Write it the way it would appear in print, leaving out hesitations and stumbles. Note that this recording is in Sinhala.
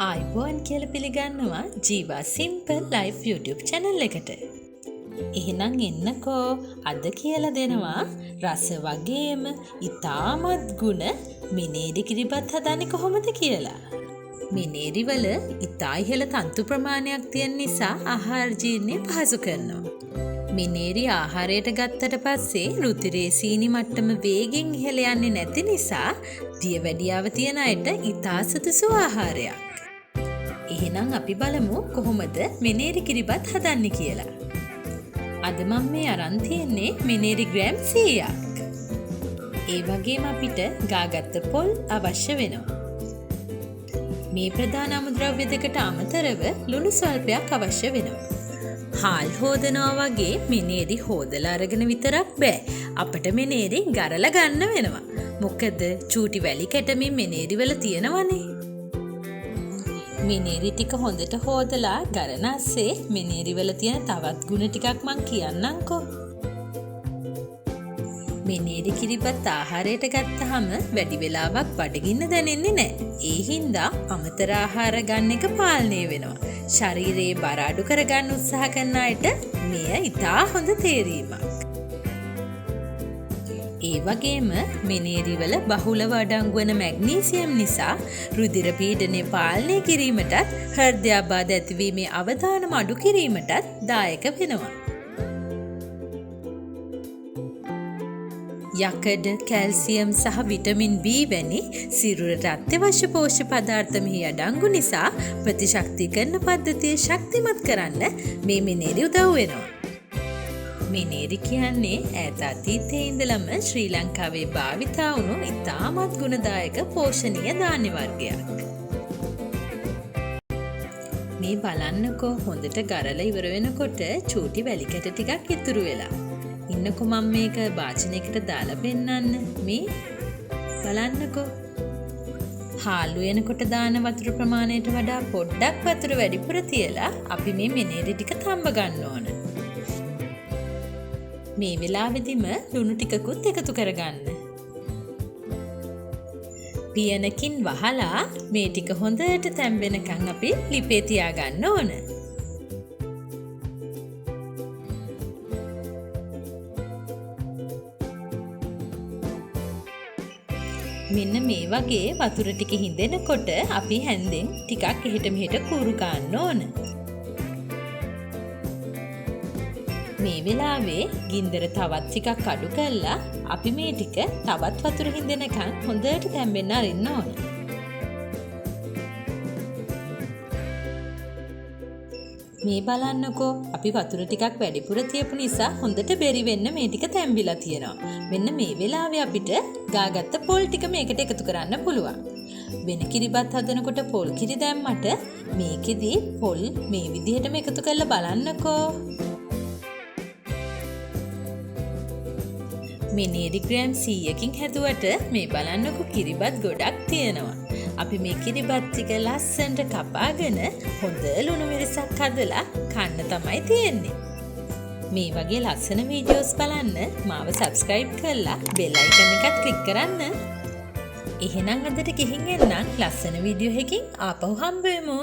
ආයිබෝන් කියලා පිළිගන්නවා ජීවා සිම්පල් ලයිෆ් YouTube channel එකට. එහෙනම් එන්නකෝ අද කියලා දෙනවා රස වගේම ඉතාමත් ගුණ මිනේරි කිරිබත් හදන්නේ කොහොමද කියලා. මිනේරි වල ඉතා ඉහළ තන්තු ප්‍රමාණයක් තියෙන නිසා ආහාර ජීර්ණය පහසු කරනවා. මිනේරි ආහාරයට ගත්තට පස්සේ රුධිරයේ සීනි මට්ටම වේගෙන් ඉහළ යන්නේ නැති නිසා දියවැඩියාව තියෙන අයට ඉතා සුදුසු ආහාරයක්. එහෙනම් අපි බලමු කොහොමද මිනේරි කිරිබත් හදන්නේ කියලා. අද මම මේ අරන් තියන්නේ මිනේරි ග්‍රෑම් 100ක්. ඒ වගේම අපිට ගාගත්ත පොල් අවශ්‍ය වෙනවා. මේ ප්‍රධාන අමුද්‍රව්‍ය දෙකට අමතරව ලුණු ස්වල්පයක් අවශ්‍ය වෙනවා. හාල් හොදනවා වගේ මිනේරි හොදලා අරගෙන විතරක් බෑ. අපිට මිනේරි ගරලා ගන්න වෙනවා. මොකද චූටි වැලි කැටමින් මිනේරි වල තියෙනවනේ. මිනේරි ටික හොඳට හොදලා ගරන අස්සේ මිනේරි වල තියෙන තවත් ගුණ ටිකක් මං කියන්නම්කෝ. මිනේරි කිරිබත් ආහාරයට ගත්තාම වැඩි වෙලාවක් බඩගින්න දැනෙන්නේ නැහැ. ඒ හින්දා අමතර ආහාර ගන්න එක පාලනය වෙනවා. ශරීරයේ බර අඩු කරගන්න උත්සාහ කරන අයට මෙය ඉතා හොඳ තේරීමක්. ඒ වගේම මිනේරි වල බහුලව අඩංගු වන මැග්නීසියම් නිසා රුධිර පීඩනය පාලනය කිරීමටත් හෘදයාබාධ ඇතිවීමේ අවදානම අඩු කිරීමටත් දායක වෙනවා. යකඩ, කැල්සියම් සහ විටමින් B වැනි සිරුරට අත්‍යවශ්‍ය පෝෂ්‍ය පදාර්ථ මෙහි අඩංගු නිසා ප්‍රතිශක්තිකරණ පද්ධතිය ශක්තිමත් කරන්න මේ මිනේරි උදව් වෙනවා. මිනේරි කියන්නේ ඈත අතීතයේ ඉඳලම ශ්‍රී ලංකාවේ භාවිතා වුණු ඉතාමත් ගුණදායක පෝෂණීය ධාන්‍ය වර්ගයක්. මේ බලන්නකෝ හොඳට ගරලා ඉවර වෙනකොට චූටි වැලි කැට ටිකක් ඉතුරු වෙලා. ඉන්නකෝ මම මේක වාචනයකට දාලා පෙන්නන්න. මේ බලන්නකෝ. හාලු වෙනකොට දාන වතුර ප්‍රමාණයට වඩා පොඩ්ඩක් වතුර වැඩිපුර තියලා අපි මේ මිනේරි ටික තඹ ගන්න ඕන. මේ වෙලාවෙදිම ලුණු ටිකකුත් එකතු කරගන්න. පියනකින් වහලා මේ ටික හොඳට තැම්බෙනකන් අපි ලිපේ තියාගන්න ඕන. මෙන්න මේ වගේ වතුර ටික හිඳෙනකොට අපි හැන්දෙන් ටිකක් එහෙට මෙහෙට කූරු ගන්න ඕන. මේ වෙලාවේ ගින්දර තවත් ටිකක් අඩු කරලා අපි මේ ටික තවත් වතුර හිඳෙනකන් හොඳට තැම්බෙන්න අරින්න ඕන. මේ බලන්නකෝ අපි වතුර ටිකක් වැඩිපුර තියපු නිසා හොඳට බෙරි වෙන්න මේ ටික තැම්බිලා තියෙනවා. මෙන්න මේ වෙලාවේ අපිට ගාගත්ත පොල් ටික මේකට එකතු කරන්න පුළුවන්. වෙන කිරිබත් හදනකොට පොල් කිරි දැම්මට මේකෙදි පොල් මේ විදිහටම එකතු කරලා බලන්නකෝ. මිනේරි ග්‍රෑම් 100කින් හැදුවට මේ බලන්නකෝ කිරිබත් ගොඩක් තියෙනවා. අපි මේ කිරිබත් ටික ලස්සනට කපාගෙන හොඳ ලුණු මිරිසක් හදලා කන්න තමයි තියෙන්නේ. මේ වගේ ලස්සන වීඩියෝස් බලන්න මාව subscribe කරලා bell icon එකත් click කරන්න. එහෙනම් අදට ගිහින් එන්නම් ලස්සන වීඩියෝ එකකින් ආපහු හම්බ වෙමු.